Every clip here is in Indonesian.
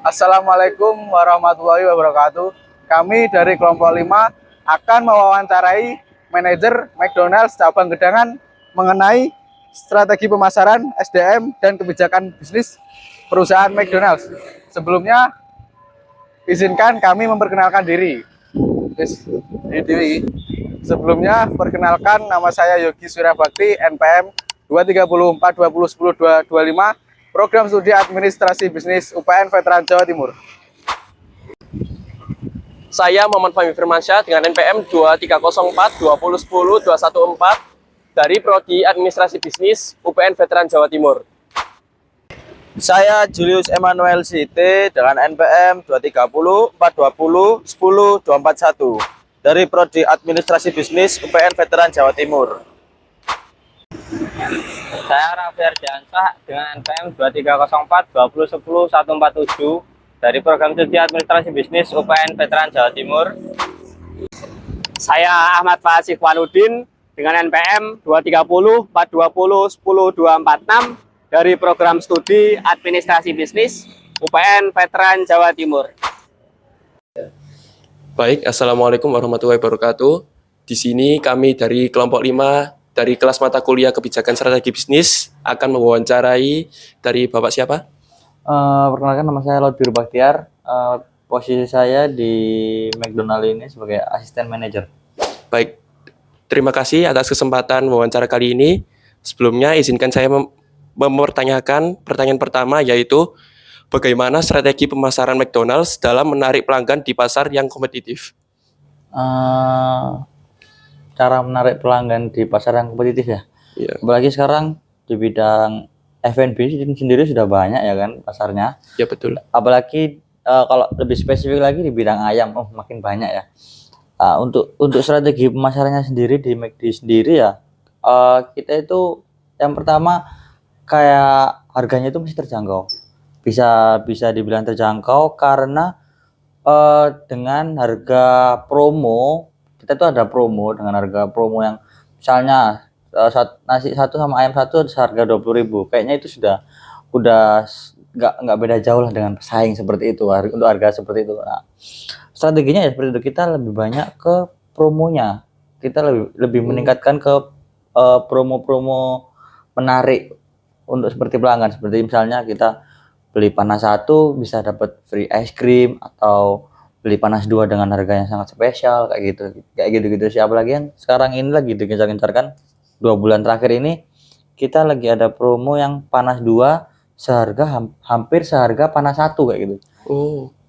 Assalamualaikum warahmatullahi wabarakatuh. Kami dari kelompok 5 akan mewawancarai manajer McDonald's cabang Gedangan mengenai strategi pemasaran, SDM, dan kebijakan bisnis perusahaan McDonald's. Sebelumnya, izinkan kami memperkenalkan diri. Sebelumnya, perkenalkan nama saya Yogi Suryabakti, NPM 23042010225, Program Studi Administrasi Bisnis UPN Veteran Jawa Timur. Saya Muhammad Fahmi Firmansyah dengan NPM 2304-2010-214 dari Prodi Administrasi Bisnis UPN Veteran Jawa Timur. Saya Julius Emmanuel Siti dengan NPM 230-420-10-241 dari Prodi Administrasi Bisnis UPN Veteran Jawa Timur. Saya Raffi Ardiansyah dengan NPM 2304-2010-147 dari Program Studi Administrasi Bisnis UPN Veteran Jawa Timur. Saya Ahmad Fasih Waludin dengan NPM 230-420-10-246 dari Program Studi Administrasi Bisnis UPN Veteran Jawa Timur. Baik, Assalamualaikum warahmatullahi wabarakatuh. Di sini kami dari kelompok 5 dari kelas mata kuliah Kebijakan Strategi Bisnis akan mewawancarai dari Bapak siapa? Perkenalkan, nama saya Lodbir Baktiar. Posisi saya di McDonald ini sebagai asisten manajer. Baik, terima kasih atas kesempatan wawancara kali ini. Sebelumnya izinkan saya mempertanyakan pertanyaan pertama, yaitu bagaimana strategi pemasaran McDonald's dalam menarik pelanggan di pasar yang kompetitif? Cara menarik pelanggan di pasar yang kompetitif ya. Iya. Apalagi sekarang di bidang F&B sendiri sudah banyak ya kan pasarnya. Ya betul. Apalagi kalau lebih spesifik lagi di bidang ayam, makin banyak ya. Untuk strategi pemasarannya sendiri di McD sendiri ya, kita itu yang pertama kayak harganya itu masih terjangkau. Bisa dibilang terjangkau karena dengan harga promo, kita tuh ada promo dengan harga promo yang misalnya nasi satu sama ayam satu seharga 20.000. Kayaknya itu udah nggak beda jauh lah dengan pesaing seperti itu untuk harga seperti itu. Nah, strateginya ya seperti itu, kita lebih banyak ke promonya, kita lebih meningkatkan ke promo-promo menarik untuk seperti pelanggan, seperti misalnya kita beli panas 1 bisa dapat free ice cream, atau beli panas 2 dengan harga yang sangat spesial, kayak gitu sih. Apalagi yang sekarang ini lagi digencar-gencarkan 2 bulan terakhir ini, kita lagi ada promo yang panas 2 seharga hampir seharga panas 1 kayak gitu.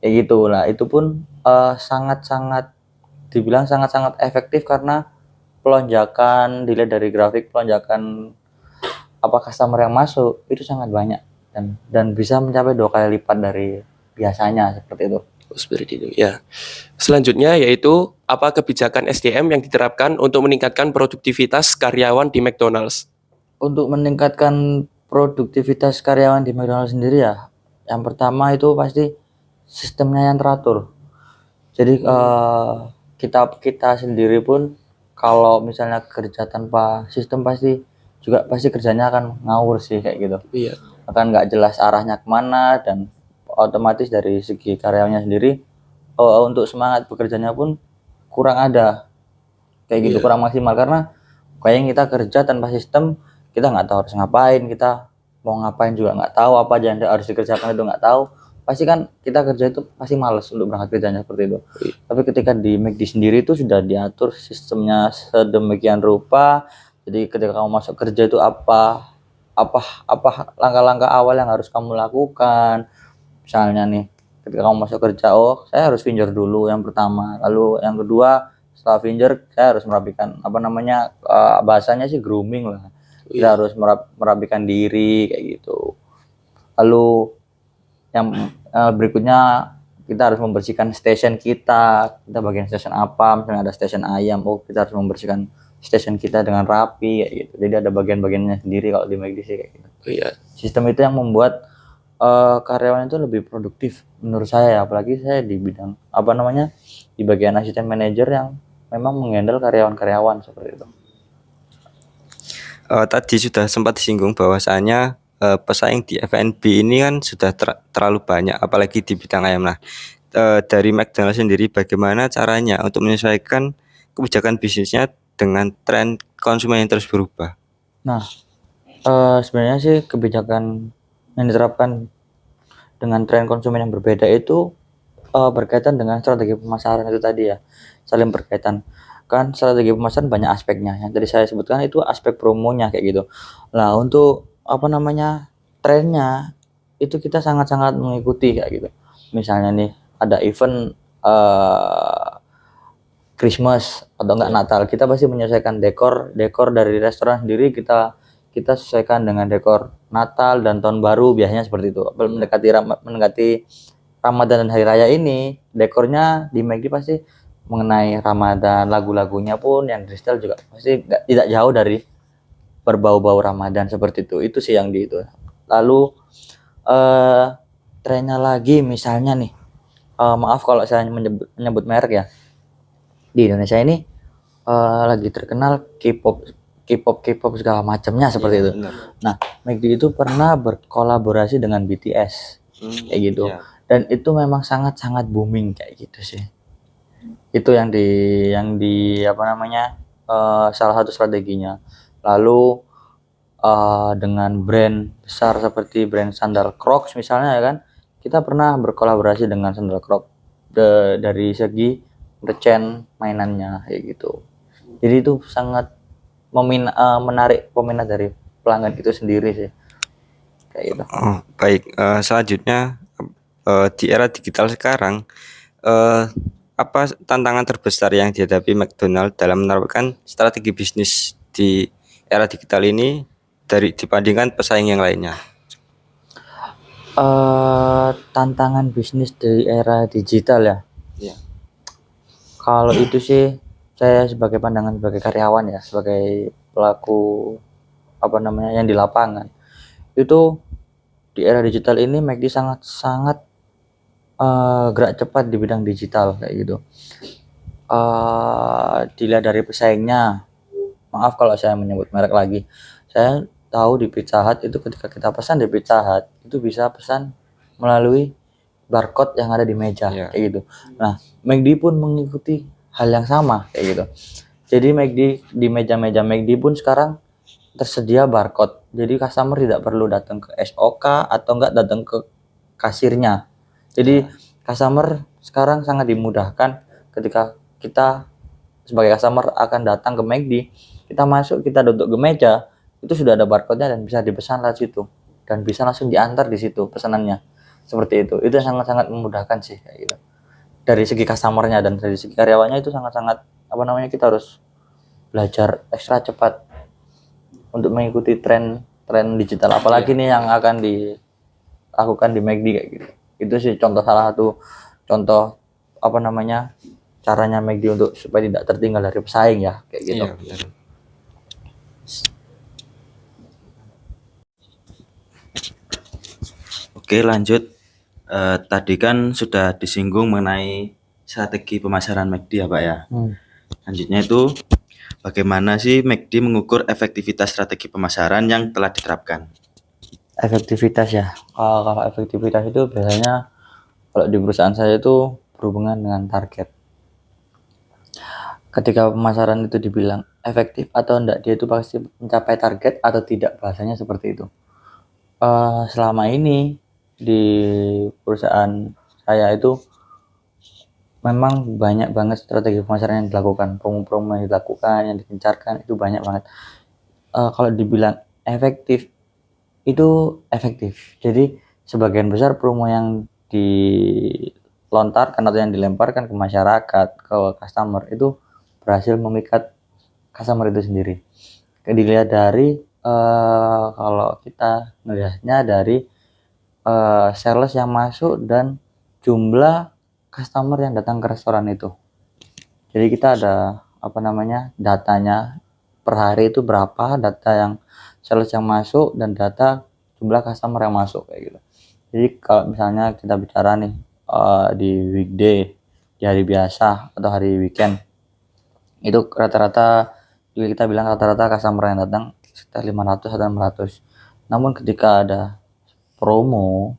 Kayak gitu lah. Itu pun sangat-sangat dibilang sangat-sangat efektif karena pelonjakan, dilihat dari grafik pelonjakan customer yang masuk itu sangat banyak dan bisa mencapai 2 kali lipat dari biasanya, seperti itu. Seperti itu ya. Selanjutnya yaitu apa kebijakan SDM yang diterapkan untuk meningkatkan produktivitas karyawan di McDonald's? Untuk meningkatkan produktivitas karyawan di McDonald's sendiri ya, yang pertama itu pasti sistemnya yang teratur. Jadi kita sendiri pun kalau misalnya kerja tanpa sistem pasti kerjanya akan ngawur sih, kayak gitu. Iya. Akan nggak jelas arahnya kemana, dan otomatis dari segi karyawannya sendiri untuk semangat bekerjanya pun kurang ada, kayak gitu. Kurang maksimal karena kayak kita kerja tanpa sistem, kita nggak tahu harus ngapain, kita mau ngapain juga nggak tahu, apa aja yang harus dikerjakan itu nggak tahu. Pasti kan kita kerja itu pasti males untuk berangkat kerjanya, seperti itu. Tapi ketika di McD sendiri itu sudah diatur sistemnya sedemikian rupa, jadi ketika kamu masuk kerja itu apa langkah-langkah awal yang harus kamu lakukan. Misalnya nih, ketika kamu masuk kerja, saya harus finger dulu yang pertama, lalu yang kedua setelah finger saya harus merapikan bahasanya sih grooming lah. Kita harus merapikan diri, kayak gitu. Lalu yang berikutnya kita harus membersihkan station kita bagian station apa, misalnya ada station ayam, kita harus membersihkan station kita dengan rapi, kayak gitu. Jadi ada bagian-bagiannya sendiri kalau di McD sih, kayak gitu. Sistem itu yang membuat karyawan itu lebih produktif menurut saya ya, apalagi saya di bidang di bagian asisten manajer yang memang menghandle karyawan-karyawan seperti itu. Tadi sudah sempat disinggung bahwasanya pesaing di F&B ini kan sudah terlalu banyak, apalagi di bidang ayam. Nah, dari McDonald's sendiri bagaimana caranya untuk menyesuaikan kebijakan bisnisnya dengan tren konsumen yang terus berubah? Nah, sebenarnya sih kebijakan yang diterapkan dengan tren konsumen yang berbeda itu berkaitan dengan strategi pemasaran itu tadi ya, saling berkaitan. Kan strategi pemasaran banyak aspeknya. Yang tadi saya sebutkan itu aspek promonya kayak gitu. Nah, untuk apa namanya trennya itu kita sangat-sangat mengikuti kayak gitu. Misalnya nih ada event Christmas atau enggak Natal, kita pasti menyesuaikan dekor dari restoran sendiri, kita sesuaikan dengan dekor Natal dan tahun baru, biasanya seperti itu. Mendekati Ramadan dan hari raya ini, dekornya di McD pasti mengenai Ramadan, lagu-lagunya pun yang di setel juga pasti tidak jauh dari berbau-bau Ramadan seperti itu. Itu sih yang di itu. Lalu trennya lagi misalnya nih, maaf kalau saya menyebut merek ya, di Indonesia ini lagi terkenal K-pop segala macamnya seperti itu. Benar. Nah, McD itu pernah berkolaborasi dengan BTS kayak gitu. Iya. Dan itu memang sangat-sangat booming kayak gitu sih. Itu yang di apa namanya salah satu strateginya. Lalu dengan brand besar seperti brand sandal Crocs misalnya ya kan, kita pernah berkolaborasi dengan sandal Crocs dari segi merchant mainannya kayak gitu. Jadi itu sangat menarik peminat dari pelanggan itu sendiri sih kayak gitu. Oh, baik. Selanjutnya di era digital sekarang, apa tantangan terbesar yang dihadapi McDonald dalam menerapkan strategi bisnis di era digital ini dibandingkan pesaing yang lainnya? Tantangan bisnis dari era digital ya. Iya. Kalau itu sih saya sebagai pandangan sebagai karyawan ya, sebagai pelaku apa namanya yang di lapangan, itu di era digital ini McD sangat gerak cepat di bidang digital kayak gitu. Dilihat dari pesaingnya, maaf kalau saya menyebut merek lagi, saya tahu di Pizza Hut itu ketika kita pesan di Pizza Hut itu bisa pesan melalui barcode yang ada di meja kayak gitu. Nah, McD pun mengikuti hal yang sama kayak gitu. Jadi McD di meja-meja McD pun sekarang tersedia barcode. Jadi customer tidak perlu datang ke SOK atau enggak datang ke kasirnya. Jadi customer sekarang sangat dimudahkan ketika kita sebagai customer akan datang ke McD, kita masuk, kita duduk ke meja, itu sudah ada barcode-nya dan bisa dipesan lewat situ dan bisa langsung diantar di situ pesanannya. Seperti itu. Itu sangat-sangat memudahkan sih kayak gitu. Dari segi customer-nya dan dari segi karyawannya itu sangat-sangat apa namanya, kita harus belajar ekstra cepat untuk mengikuti tren digital, apalagi nih yang akan dilakukan di McD kayak gitu. Itu sih salah satu contoh apa namanya caranya McD untuk supaya tidak tertinggal dari pesaing ya kayak gitu. Iya, benar. Oke, lanjut. Tadi kan sudah disinggung mengenai strategi pemasaran McD ya Pak ya. Lanjutnya itu bagaimana sih McD mengukur efektivitas strategi pemasaran yang telah diterapkan? Efektivitas ya. Kalau efektivitas itu biasanya kalau di perusahaan saya itu berhubungan dengan target. Ketika pemasaran itu dibilang efektif atau enggak, dia itu pasti mencapai target atau tidak, bahasanya seperti itu. Selama ini di perusahaan saya itu memang banyak banget strategi pemasaran yang dilakukan, promo-promo yang dilakukan, yang digencarkan itu banyak banget. Kalau dibilang efektif, itu efektif. Jadi sebagian besar promo yang dilontarkan atau yang dilemparkan ke masyarakat, ke customer itu berhasil memikat customer itu sendiri. Dilihat dari kalau kita melihatnya dari sales yang masuk dan jumlah customer yang datang ke restoran itu. Jadi kita ada apa namanya datanya per hari itu berapa, data yang sales yang masuk dan data jumlah customer yang masuk kayak gitu. Jadi kalau misalnya kita bicara nih di weekday, di hari biasa atau hari weekend, itu rata-rata kita bilang rata-rata customer yang datang sekitar 500 atau 600. Namun ketika ada promo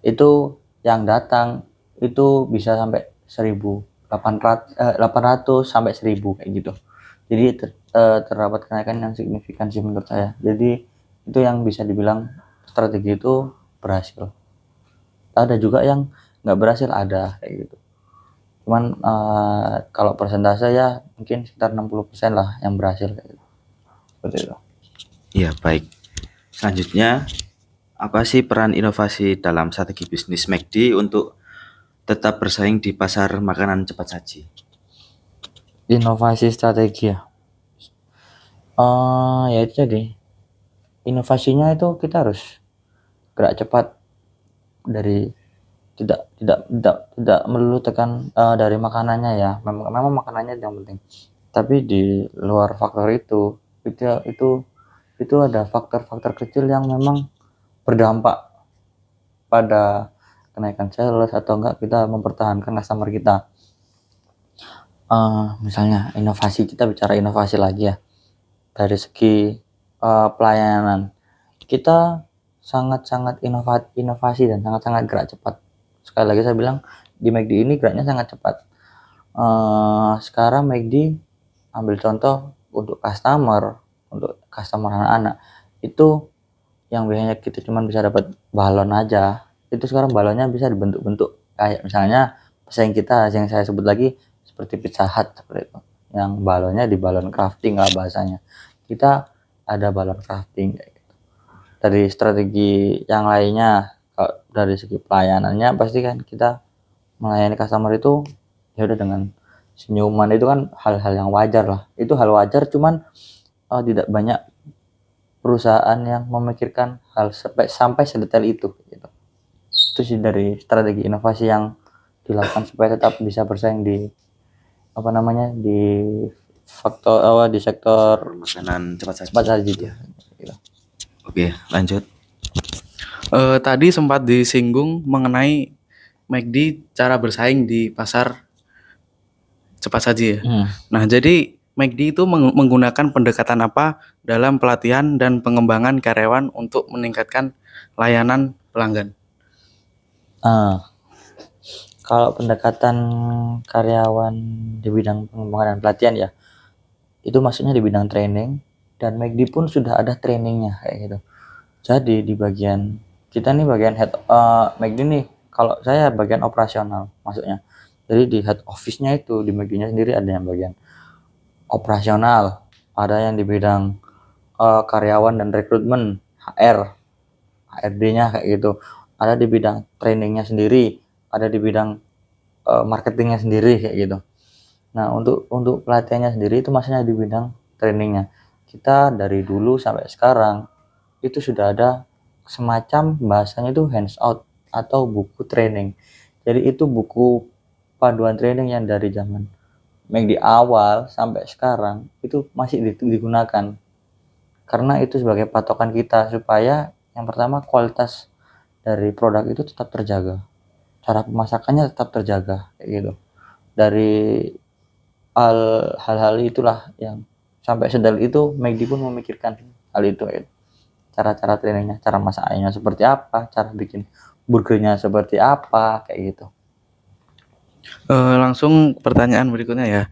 itu yang datang itu bisa sampai 800 sampai 1000 kayak gitu. Jadi terdapat kenaikan yang signifikan sih menurut saya. Jadi itu yang bisa dibilang strategi itu berhasil. Ada juga yang nggak berhasil, ada kayak gitu. Cuman kalau persentase ya mungkin sekitar 60% lah yang berhasil kayak gitu. Seperti itu. Iya, baik. Selanjutnya, apa sih peran inovasi dalam strategi bisnis McD untuk tetap bersaing di pasar makanan cepat saji? Inovasi strategi ya. Ya itu tadi. Inovasinya itu kita harus gerak cepat dari tidak melulu tekan dari makanannya ya. Memang makanannya yang penting. Tapi di luar faktor itu ada faktor-faktor kecil yang memang berdampak pada kenaikan sales atau enggak kita mempertahankan customer kita. Misalnya inovasi, kita bicara inovasi lagi ya. Dari segi pelayanan, kita sangat-sangat inovasi dan sangat-sangat gerak cepat. Sekali lagi saya bilang di McD ini geraknya sangat cepat. Sekarang McD ambil contoh untuk customer anak-anak itu yang biasanya kita cuma bisa dapat balon aja, itu sekarang balonnya bisa dibentuk-bentuk kayak misalnya pesaing kita yang saya sebut lagi seperti Pizza Hut seperti itu, yang balonnya di balon crafting lah bahasanya. Kita ada balon crafting kayak gitu. Dari strategi yang lainnya, kalau dari segi pelayanannya pasti kan kita melayani customer itu ya udah dengan senyuman, itu kan hal-hal yang wajar lah. Itu hal wajar, cuman tidak banyak perusahaan yang memikirkan hal sampai sedetail itu gitu. Itu sih dari strategi inovasi yang dilakukan supaya tetap bisa bersaing di di sektor Makanan cepat saji. cepat saji gitu. Oke, lanjut. Tadi sempat disinggung mengenai McD cara bersaing di pasar cepat saji ya. Nah, jadi McD itu menggunakan pendekatan apa dalam pelatihan dan pengembangan karyawan untuk meningkatkan layanan pelanggan? Kalau pendekatan karyawan di bidang pengembangan dan pelatihan ya, itu maksudnya di bidang training, dan McD pun sudah ada trainingnya kayak gitu. Jadi di bagian kita nih, bagian head McD nih, kalau saya bagian operasional maksudnya. Jadi di head office-nya itu di McD-nya sendiri ada yang bagian operasional, ada yang di bidang karyawan dan rekrutmen, HRD-nya kayak gitu, ada di bidang trainingnya sendiri, ada di bidang marketingnya sendiri kayak gitu. Nah, untuk pelatihannya sendiri itu maksudnya di bidang trainingnya. Kita dari dulu sampai sekarang itu sudah ada semacam bahasanya itu hands out atau buku training. Jadi itu buku panduan training yang dari zaman McD awal sampai sekarang itu masih digunakan, karena itu sebagai patokan kita supaya yang pertama kualitas dari produk itu tetap terjaga, cara pemasakannya tetap terjaga kayak gitu. Dari hal-hal itulah yang sampai sedetail itu McD pun memikirkan hal itu ya. Cara-cara trainingnya, cara masaknya seperti apa, cara bikin burgernya seperti apa kayak gitu. Langsung pertanyaan berikutnya ya.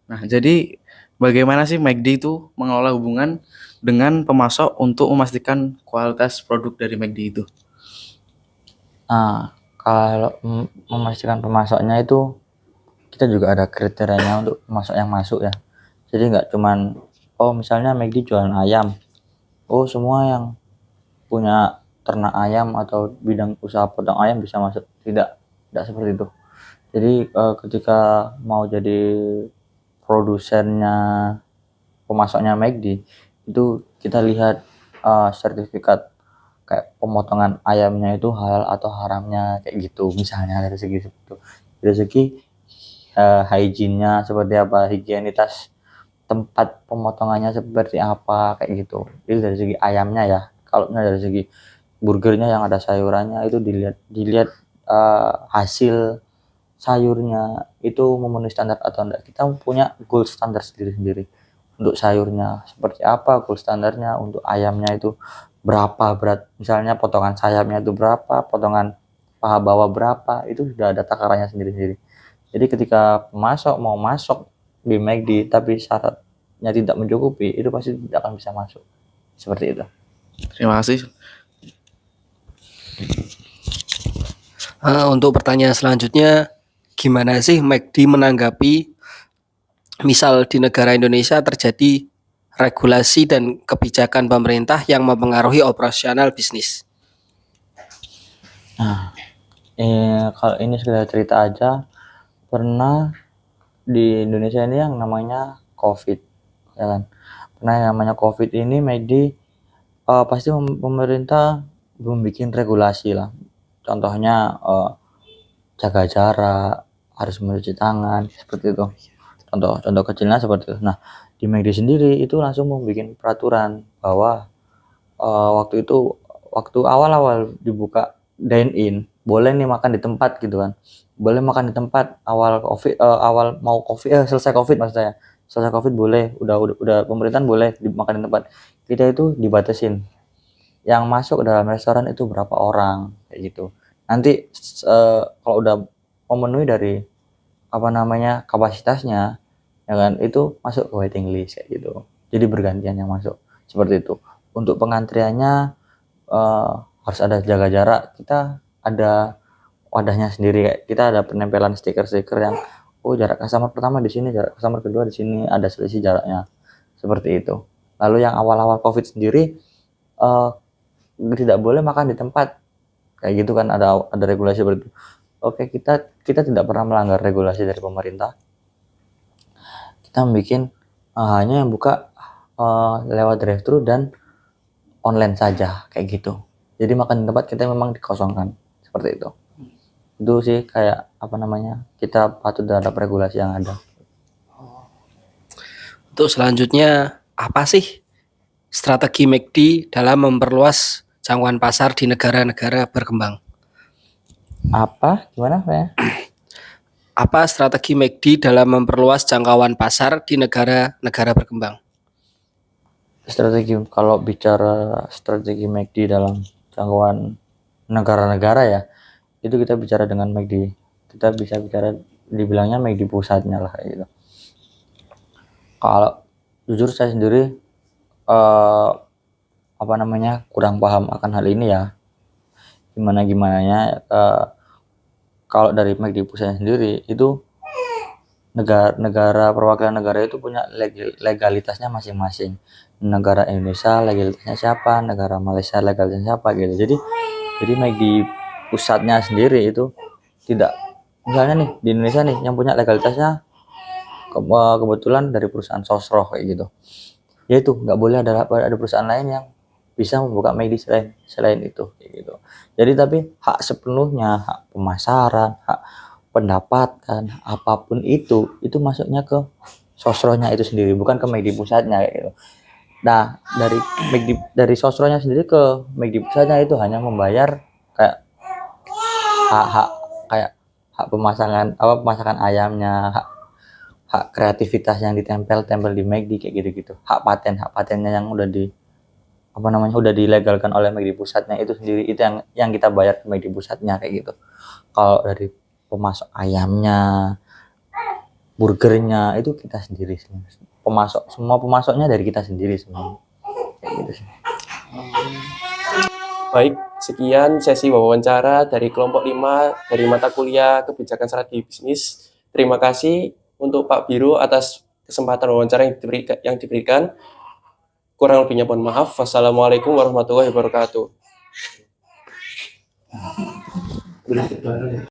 Nah, jadi bagaimana sih McD itu mengelola hubungan dengan pemasok untuk memastikan kualitas produk dari McD itu? Kalau memastikan pemasoknya itu kita juga ada kriterianya untuk pemasok yang masuk ya. Jadi nggak cuman misalnya McD jualan ayam, semua yang punya ternak ayam atau bidang usaha potong ayam bisa masuk, tidak seperti itu. Jadi ketika mau jadi produsennya, pemasoknya McD itu kita lihat sertifikat kayak pemotongan ayamnya itu halal atau haramnya kayak gitu, misalnya dari segi itu. Dari segi hygiene-nya seperti apa, higienitas tempat pemotongannya seperti apa kayak gitu. Itu dari segi ayamnya ya. Kalau dari segi burgernya yang ada sayurannya itu dilihat hasil sayurnya itu memenuhi standar atau enggak. Kita punya gold standar sendiri-sendiri untuk sayurnya seperti apa gold standarnya, untuk ayamnya itu berapa berat, misalnya potongan sayapnya itu berapa, potongan paha bawah berapa, itu sudah ada takarannya sendiri-sendiri. Jadi ketika pemasok mau masuk di McD tapi syaratnya tidak mencukupi, itu pasti tidak akan bisa masuk. Seperti itu. Terima kasih. Untuk pertanyaan selanjutnya, gimana sih McD menanggapi misal di negara Indonesia terjadi regulasi dan kebijakan pemerintah yang mempengaruhi operasional bisnis? Nah, kalau ini sekedar cerita aja, pernah di Indonesia ini yang namanya COVID, ya kan? Pernah yang namanya COVID ini McD pasti pemerintah membuat regulasi lah. Contohnya jaga jarak, harus mencuci tangan, seperti itu. Contoh kecilnya seperti itu. Nah, di McD sendiri itu langsung membuat peraturan bahwa waktu awal-awal dibuka dine in, boleh nih makan di tempat gitu kan. Boleh makan di tempat selesai Covid maksud saya. Selesai Covid boleh, udah pemerintahan boleh makan di tempat. Kita itu dibatasin. Yang masuk ke dalam restoran itu berapa orang kayak gitu. Nanti kalau udah memenuhi dari kapasitasnya, ya kan, itu masuk ke waiting list kayak gitu. Jadi bergantian yang masuk seperti itu. Untuk pengantriannya harus ada jaga jarak. Kita ada wadahnya sendiri, kayak kita ada penempelan stiker-stiker yang jarak customer pertama di sini, jarak customer kedua di sini, ada selisih jaraknya. Seperti itu. Lalu yang awal-awal Covid sendiri tidak boleh makan di tempat. Kayak gitu kan, ada regulasi seperti itu. Oke, kita tidak pernah melanggar regulasi dari pemerintah. Kita bikin hanya yang buka lewat drive-thru dan online saja kayak gitu. Jadi makan di tempat kita memang dikosongkan seperti itu. Itu sih kayak kita patuh terhadap regulasi yang ada. Untuk selanjutnya, apa sih strategi McD dalam memperluas jangkauan pasar di negara-negara berkembang? Apa? Gimana ya? Apa strategi McD dalam memperluas jangkauan pasar di negara-negara berkembang? Kalau bicara strategi McD dalam jangkauan negara-negara ya, itu kita bicara dengan McD. Kita bisa bicara dibilangnya McD pusatnya lah kayak gitu. Kalau jujur saya sendiri kurang paham akan hal ini ya. Gimananya kalau dari McD pusatnya sendiri itu negara perwakilan negara itu punya legalitasnya masing-masing. Negara Indonesia legalitasnya siapa, negara Malaysia legalitasnya siapa gitu. Jadi McD pusatnya sendiri itu tidak, misalnya nih di Indonesia nih yang punya legalitasnya kebetulan dari perusahaan sosro kayak gitu. Yaitu nggak boleh ada perusahaan lain yang bisa membuka McD selain itu kayak gitu. Jadi tapi hak sepenuhnya, hak pemasaran, hak pendapatan, apapun itu masuknya ke sosronya itu sendiri, bukan ke McD pusatnya kayak gitu. Nah, dari sosronya sendiri ke McD pusatnya itu hanya membayar kayak hak pemasakan ayamnya, hak kreativitas yang ditempel di McD kayak gitu-gitu. Hak patennya yang udah dilegalkan oleh McD pusatnya itu sendiri, itu yang kita bayar ke McD pusatnya kayak gitu. Kalau dari pemasok ayamnya, burgernya itu kita sendiri semua. Semua pemasoknya dari kita sendiri semua. Kayak gitu sih. Baik, sekian sesi wawancara dari kelompok 5 dari mata kuliah Kebijakan Strategi Bisnis. Terima kasih untuk Pak Biro atas kesempatan wawancara yang diberikan. Kurang lebihnya mohon maaf. Wassalamualaikum warahmatullahi wabarakatuh.